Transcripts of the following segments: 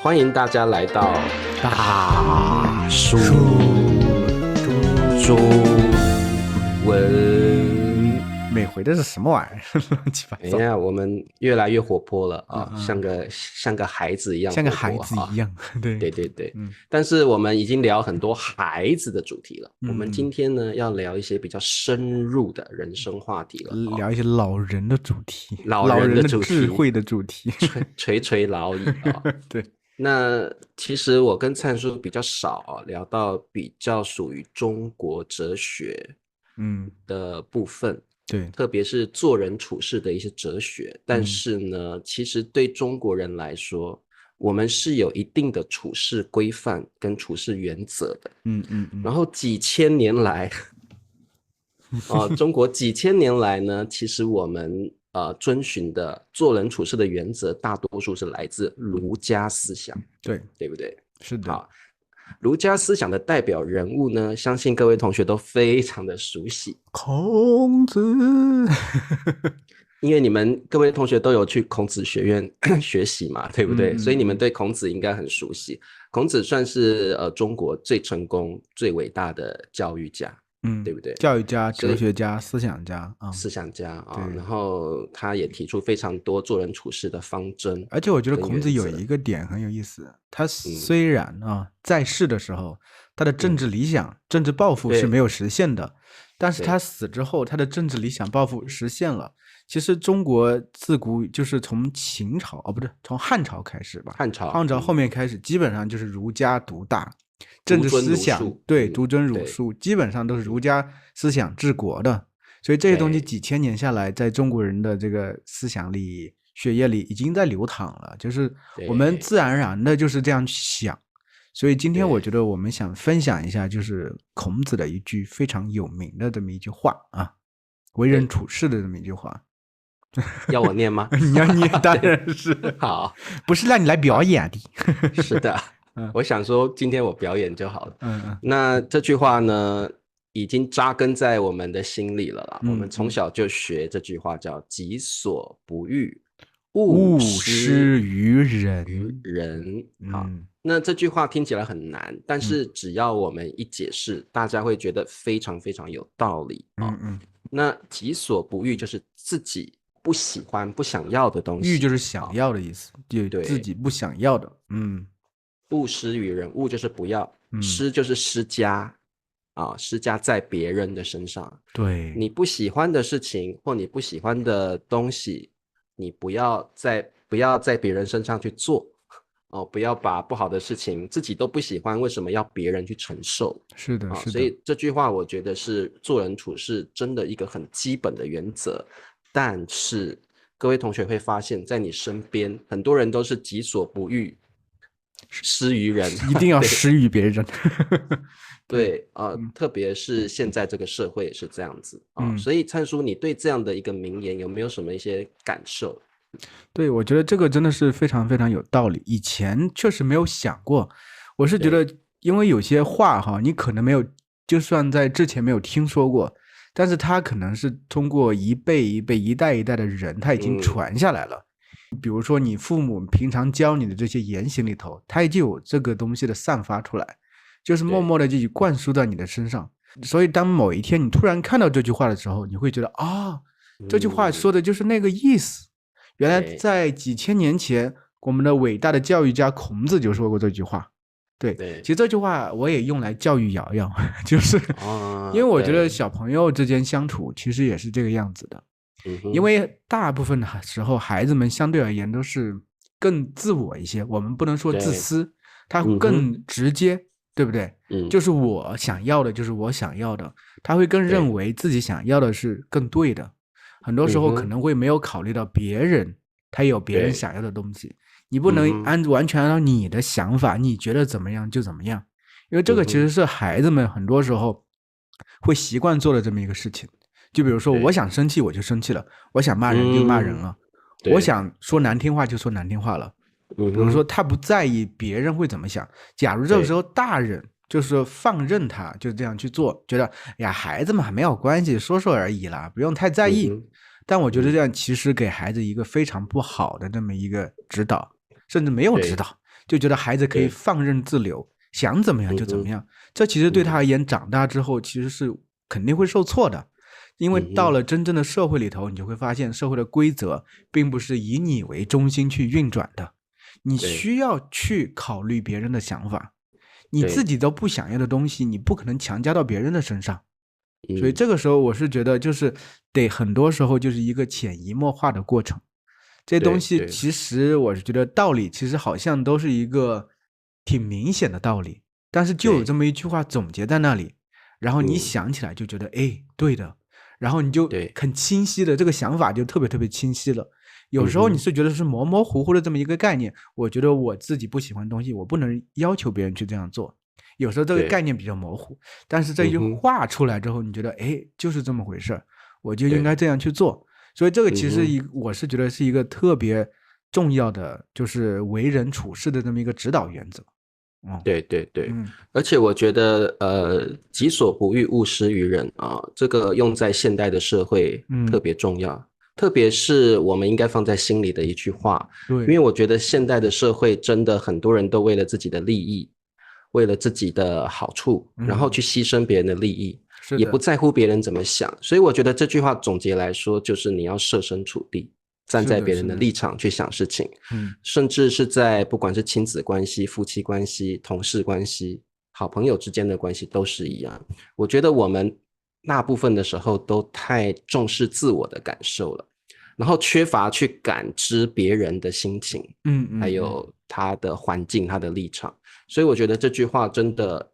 欢迎大家来到大叔中文。每回的是什么玩意儿？乱七八糟。哎呀，我们越来越活泼了啊，像个孩子一样活泼，像个孩子一样。对对。但是我们已经聊很多孩子的主题了，我们今嗯，天呢要聊一些比较深入的人生话题了啊，聊一些老人的主题，老老人的人的主题智慧的主题。垂老矣啊。对，那其实我跟灿叔比较少聊到比较属于中国哲学的部分，对，特别是做人处事的一些哲学。但是呢，其实对中国人来说，我们是有一定的处事规范跟处事原则的。然后几千年来，中国几千年来呢，其实我们遵循的做人处事的原则，大多数是来自儒家思想，对不对？是的。好，儒家思想的代表人物呢，相信各位同学都非常的熟悉，孔子。因为各位同学都有去孔子学院学习嘛，对不对？所以你们对孔子应该很熟悉。孔子算是中国最成功、最伟大的教育家，对不对？教育家、哲学家、思想家啊，思想家啊，对。然后他也提出非常多做人处事的方针，而且我觉得孔子有一个点很有意思，他虽然在世的时候，他的政治理想、政治抱负是没有实现的，但是他死之后，他的政治理想抱负实现了。其实中国自古就是从秦朝不对，从汉朝开始吧，汉朝后面开始基本上就是儒家独大，政治思想独尊儒术，基本上都是儒家思想治国的。所以这些东西几千年下来，在中国人的这个思想里、血液里已经在流淌了，就是我们自然而然的就是这样去想。所以今天我觉得我们想分享一下，就是孔子的一句非常有名的这么一句话啊，为人处事的这么一句话。要我念吗？你要念，当然是好，不是让你来表演的。是的，我想说今天我表演就好了。那这句话呢，已经扎根在我们的心里了啦。我们从小就学这句话，叫己所不欲，勿施于人。好，那这句话听起来很难，但是只要我们一解释，大家会觉得非常非常有道理。那己所不欲就是自己不喜欢、不想要的东西。欲就是想要的意思，就自己不想要的。勿施于人，勿就是不要，施就是施加施加在别人的身上。对，你不喜欢的事情或你不喜欢的东西，你不要在别人身上去做。不要把不好的事情自己都不喜欢，为什么要别人去承受？是的，是的。所以这句话我觉得是做人处事真的一个很基本的原则。但是各位同学会发现，在你身边很多人都是己所不欲，施于人，一定要施于别人。对特别是现在这个社会也是这样子所以灿叔，你对这样的一个名言有没有什么一些感受？对，我觉得这个真的是非常非常有道理。以前确实没有想过，我是觉得，因为有些话你可能没有，就算在之前没有听说过，但是它可能是通过一辈一辈、一代一代的人，它已经传下来了。比如说你父母平常教你的这些言行里头，它就有这个东西的散发出来，就是默默的就灌输在你的身上。所以当某一天你突然看到这句话的时候，你会觉得这句话说的就是那个意思。原来在几千年前，我们的伟大的教育家孔子就说过这句话。对，其实这句话我也用来教育瑶瑶，就是因为我觉得小朋友之间相处其实也是这个样子的。因为大部分的时候孩子们相对而言都是更自我一些，我们不能说自私，他更直接，对不对？就是我想要的就是我想要的，他会更认为自己想要的是更对的。很多时候可能会没有考虑到别人，他有别人想要的东西，你不能完全按照你的想法，你觉得怎么样就怎么样，因为这个其实是孩子们很多时候会习惯做的这么一个事情。就比如说我想生气我就生气了，我想骂人就骂人了，我想说难听话就说难听话了。比如说他不在意别人会怎么想，假如这个时候大人就是放任他就这样去做，觉得呀孩子们还没有关系，说说而已啦，不用太在意。但我觉得这样其实给孩子一个非常不好的这么一个指导，甚至没有指导，就觉得孩子可以对放任自流，想怎么样就怎么样。这其实对他而言，长大之后其实是肯定会受挫的。因为到了真正的社会里头，你就会发现社会的规则并不是以你为中心去运转的，你需要去考虑别人的想法，你自己都不想要的东西，你不可能强加到别人的身上。所以这个时候我是觉得就是得很多时候就是一个潜移默化的过程。这东西其实我是觉得道理其实好像都是一个挺明显的道理，但是就有这么一句话总结在那里，然后你想起来就觉得对的，然后你就很清晰的这个想法就特别特别清晰了。有时候你是觉得是模模糊糊的这么一个概念，我觉得我自己不喜欢的东西我不能要求别人去这样做，有时候这个概念比较模糊，但是这句话出来之后你觉得就是这么回事，我就应该这样去做。所以这个其实我是觉得是一个特别重要的就是为人处事的这么一个指导原则。对对对，而且我觉得己所不欲勿施于人啊，这个用在现代的社会特别重要，特别是我们应该放在心里的一句话。对，因为我觉得现代的社会真的很多人都为了自己的利益，为了自己的好处，然后去牺牲别人的利益，也不在乎别人怎么想。所以我觉得这句话总结来说就是你要设身处地，站在别人的立场去想事情，甚至是在不管是亲子关系、夫妻关系、同事关系、好朋友之间的关系都是一样。我觉得我们大部分的时候都太重视自我的感受了，然后缺乏去感知别人的心情，还有他的环境、他的立场。所以我觉得这句话真的，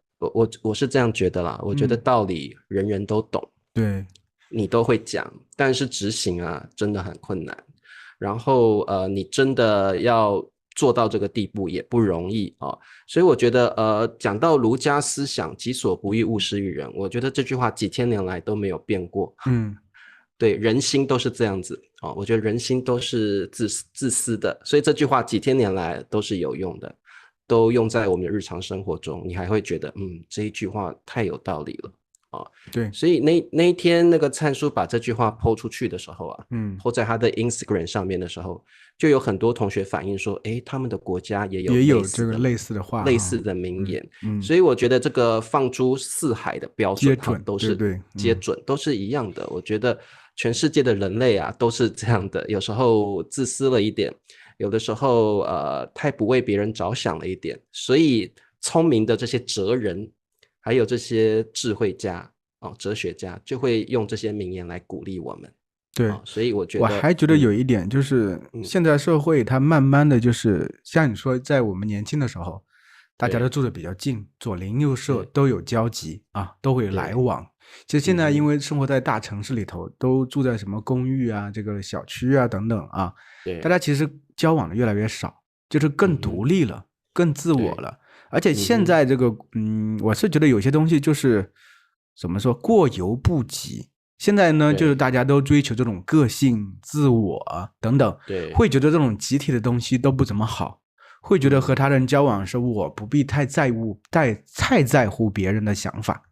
我是这样觉得啦。我觉得道理人人都懂，对，你都会讲，但是执行啊真的很困难。然后你真的要做到这个地步也不容易啊。所以我觉得讲到儒家思想己所不欲勿施于人，我觉得这句话几千年来都没有变过。对，人心都是这样子啊，我觉得人心都是自私的，所以这句话几千年来都是有用的，都用在我们的日常生活中，你还会觉得这一句话太有道理了。对，所以那一天那个灿叔把这句话抛出去的时候啊，po在他的 Instagram 上面的时候，就有很多同学反映说，他们的国家也有这个类似的话，类似的名言。所以我觉得这个放诸四海的标准都是皆准，都是一样的。我觉得全世界的人类啊都是这样的，有时候自私了一点，有的时候太不为别人着想了一点。所以聪明的这些哲人还有这些智慧家哲学家就会用这些名言来鼓励我们。对，所以我觉得我还觉得有一点就是现在社会它慢慢的就是像你说在我们年轻的时候大家都住的比较近，左邻右舍都有交集啊，都会来往。其实现在因为生活在大城市里头，都住在什么公寓啊这个小区啊等等啊，大家其实交往的越来越少，就是更独立了，更自我了。而且现在这个我是觉得有些东西就是怎么说过犹不及。现在呢就是大家都追求这种个性自我等等，会觉得这种集体的东西都不怎么好，会觉得和他人交往时我不必太在乎别人的想法。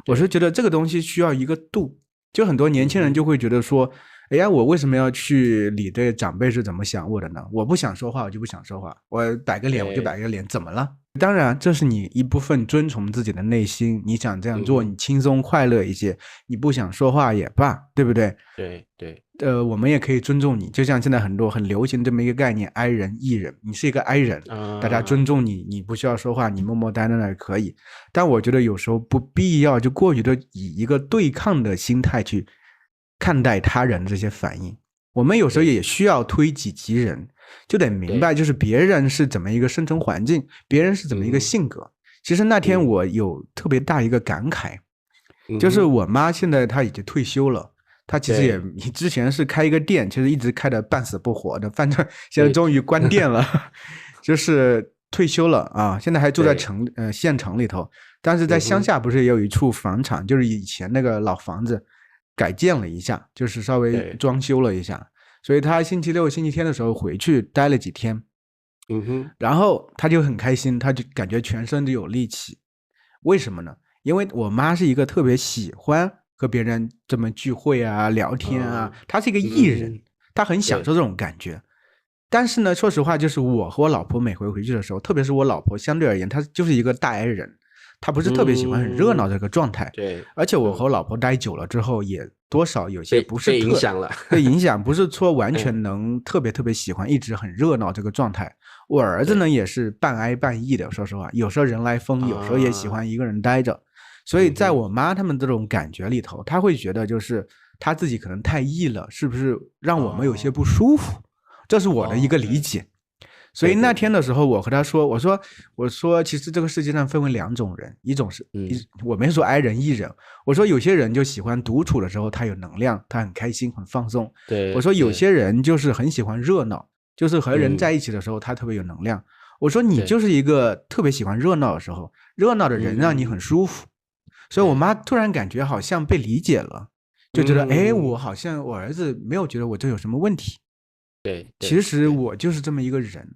我是觉得这个东西需要一个度，就很多年轻人就会觉得说哎呀，我为什么要去理对长辈是怎么想我的呢？我不想说话我就不想说话，我摆个脸我就摆个脸，怎么了？当然这是你一部分遵从自己的内心，你想这样做你轻松快乐一些，你不想说话也罢，对不对？对，我们也可以尊重你，就像现在很多很流行这么一个概念，I人E人，你是一个 I 人，大家尊重你，你不需要说话，你默默待在那儿可以。但我觉得有时候不必要就过于的以一个对抗的心态去看待他人的这些反应，我们有时候也需要推己及人，就得明白就是别人是怎么一个生存环境，别人是怎么一个性格。其实那天我有特别大一个感慨，就是我妈现在她已经退休了，她其实也之前是开一个店，其实一直开的半死不活的，反正现在终于关店了，就是退休了啊，现在还住在县城里头，但是在乡下不是也有一处房产，就是以前那个老房子改建了一下，就是稍微装修了一下，所以他星期六星期天的时候回去待了几天，然后他就很开心，他就感觉全身都有力气。为什么呢？因为我妈是一个特别喜欢和别人这么聚会啊聊天啊，她是一个艺人，她很享受这种感觉。但是呢，说实话，就是我和我老婆每回回去的时候，特别是我老婆相对而言，她就是一个大 I 人，她不是特别喜欢很热闹这个状态。对，而且我和我老婆待久了之后，也多少有些不是被影响了，被影响，不是说完全能特别特别喜欢一直很热闹这个状态。我儿子呢也是半 I 半 E 的，说实话，有时候人来疯，有时候也喜欢一个人待着。所以在我妈他们这种感觉里头，他会觉得就是他自己可能太 E 了，是不是让我们有些不舒服？这是我的一个理解。所以那天的时候，我和他说，我说，其实这个世界上分为两种人，一种是，我没说 I 人 E 人，我说有些人就喜欢独处的时候，他有能量，他很开心，很放松。对，我说有些人就是很喜欢热闹，就是和人在一起的时候，他特别有能量。我说你就是一个特别喜欢热闹的时候，热闹的人让你很舒服。所以我妈突然感觉好像被理解了，就觉得我好像我儿子没有觉得我这有什么问题。对，其实我就是这么一个人。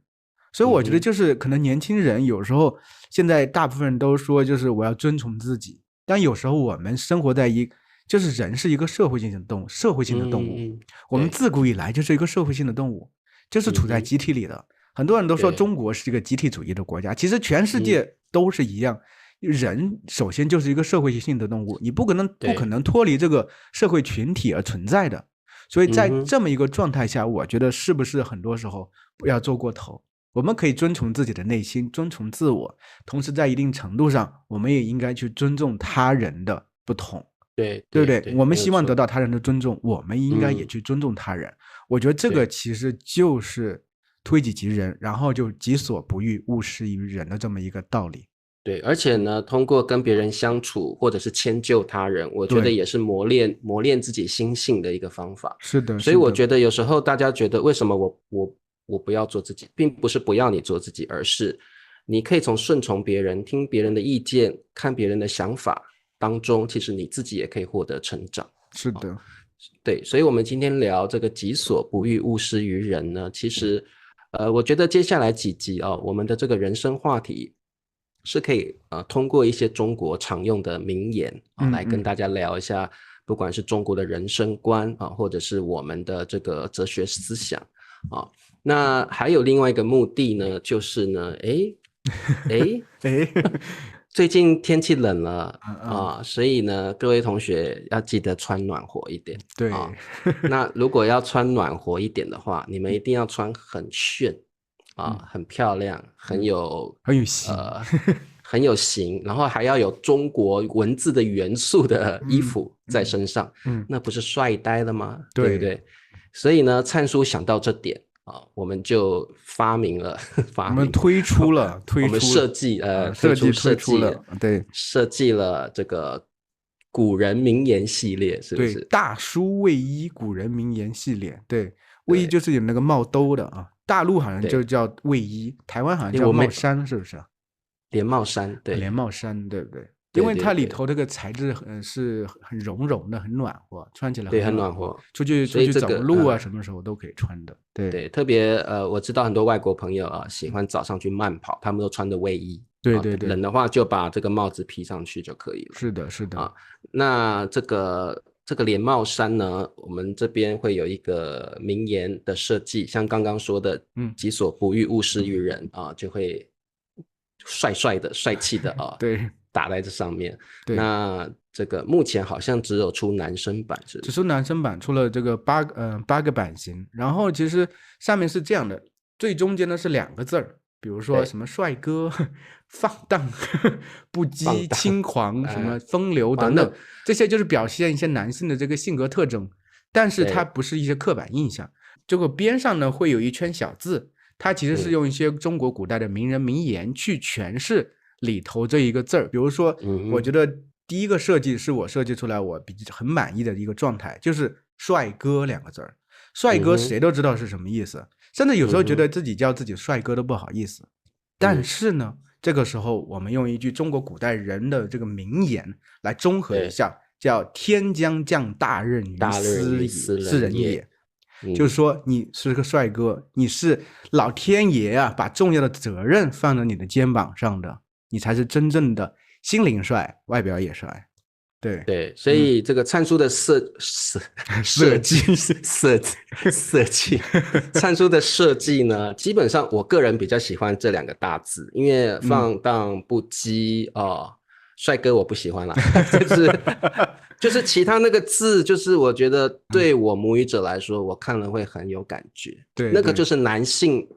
所以我觉得就是可能年轻人有时候现在大部分人都说就是我要遵从自己，但有时候我们生活在就是人是一个社会性的动物，我们自古以来就是一个社会性的动物，就是处在集体里的。很多人都说中国是一个集体主义的国家，其实全世界都是一样。人首先就是一个社会性的动物，你不可能脱离这个社会群体而存在的。所以在这么一个状态下，我觉得是不是很多时候不要做过头，我们可以遵从自己的内心，遵从自我，同时在一定程度上我们也应该去尊重他人的不同。对不对？我们希望得到他人的尊重，我们应该也去尊重他人。我觉得这个其实就是推己及人，然后就己所不欲，勿施于人的这么一个道理。对，而且呢，通过跟别人相处或者是迁就他人，我觉得也是磨练自己心性的一个方法。是的，所以我觉得有时候大家觉得为什么我不要做自己，并不是不要你做自己，而是你可以从顺从别人、听别人的意见、看别人的想法当中，其实你自己也可以获得成长。是的，对，所以我们今天聊这个己所不欲，勿施于人呢，其实我觉得接下来几集我们的这个人生话题是可以通过一些中国常用的名言来跟大家聊一下，不管是中国的人生观或者是我们的这个哲学思想那还有另外一个目的呢，就是呢，最近天气冷了所以呢，各位同学要记得穿暖和一点。对那如果要穿暖和一点的话，你们一定要穿很炫很漂亮，很有型很有型，然后还要有中国文字的元素的衣服在身上，那不是帅呆了吗？对不对？所以呢，灿叔想到这点我们就发明了我们推出了我们设计了这个古人名言系列，是不是？对，大叔卫衣古人名言系列。对，卫衣就是有那个帽兜的大陆好像就叫卫衣，台湾好像叫帽衫，是不是？连帽衫，对，连帽衫，对不对？因为它里头这个材质是很绒绒的，很暖和，穿起来很暖和，出去走路什么时候都可以穿的。对，特别我知道很多外国朋友喜欢早上去慢跑，他们都穿着卫衣。对，冷的话就把这个帽子披上去就可以了。是的那这个连帽衫呢，我们这边会有一个名言的设计，像刚刚说的己所不欲，勿施于人就会帅气的对，打在这上面。那这个目前好像只有出男生版，是不是？只出男生版，出了这个8个版型，然后其实上面是这样的，最中间呢是2个字儿，比如说什么帅哥、放荡、不羁、轻狂、什么风流等等，这些就是表现一些男性的这个性格特征，但是它不是一些刻板印象。这个边上呢会有一圈小字，它其实是用一些中国古代的名人名言去诠释里头这一个字儿。比如说我觉得第一个设计是我设计出来我很满意的一个状态，就是帅哥2个字儿。帅哥谁都知道是什么意思，甚至有时候觉得自己叫自己帅哥都不好意思。但是呢这个时候我们用一句中国古代人的这个名言来综合一下，叫天将降大任于斯人也。就是说你是个帅哥，你是老天爷把重要的责任放在你的肩膀上的，你才是真正的心灵帅，外表也帅。对对，所以这个参数的设计参数的设计呢，基本上我个人比较喜欢这2个大字，因为放荡不羁帅哥我不喜欢啦，就是其他那个字，就是我觉得对我母语者来说，我看了会很有感觉。对，那个就是男性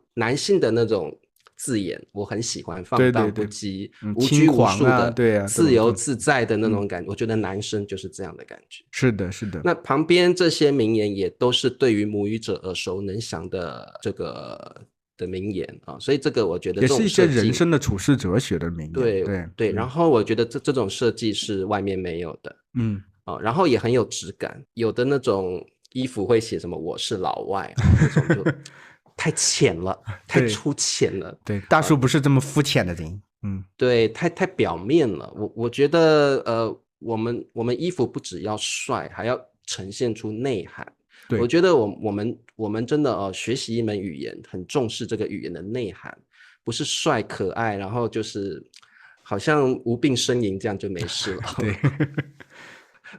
的那种字眼，我很喜欢，放荡不羁，无拘无束的，对啊，自由自在的那种感觉。我觉得男生就是这样的感觉。是的，是的。那旁边这些名言也都是对于母语者耳熟能详的这个的名言啊，所以这个我觉得也是一些人生的处世哲学的名对，言。对，然后我觉得这种设计是外面没有的，然后也很有质感。有的那种衣服会写什么我是老外那种就太浅了，太粗浅了。对，大叔不是这么肤浅的人。对，太表面了。我觉得我们衣服不只要帅，还要呈现出内涵。我觉得我们真的学习一门语言，很重视这个语言的内涵，不是帅可爱，然后就是好像无病呻吟这样就没事了。对，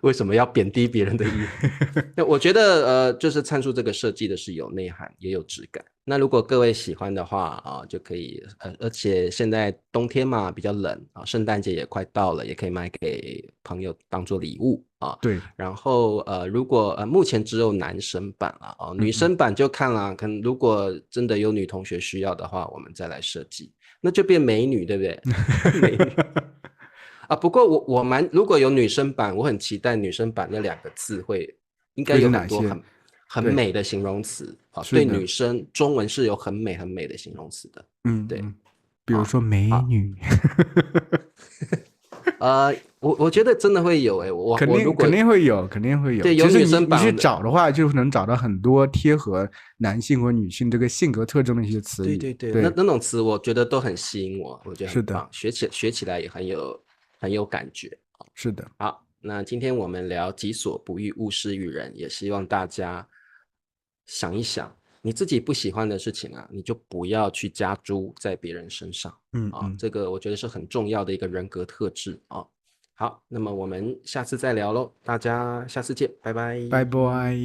为什么要贬低别人的衣服？那我觉得就是参数这个设计的是有内涵也有质感。那如果各位喜欢的话就可以而且现在冬天嘛比较冷圣诞节也快到了，也可以买给朋友当做礼物对。然后如果目前只有男生版女生版就看了，可能如果真的有女同学需要的话，我们再来设计，那就变美女，对不对？美女。不过如果有女生版，我很期待女生版那2个字应该有很多很美的形容词对女生中文是有很美很美的形容词的。对，比如说美女。我觉得真的会有肯定会有。对，有女生版你去找的话，就能找到很多贴合男性和女性这个性格特征的一些词语。对，那种词我觉得都很吸引我觉得很棒，学起来也很有感觉。是的。好，那今天我们聊己所不欲，勿施于人，也希望大家想一想，你自己不喜欢的事情你就不要去加诸在别人身上。这个我觉得是很重要的一个人格特质好，那么我们下次再聊咯，大家下次见，拜拜。拜拜。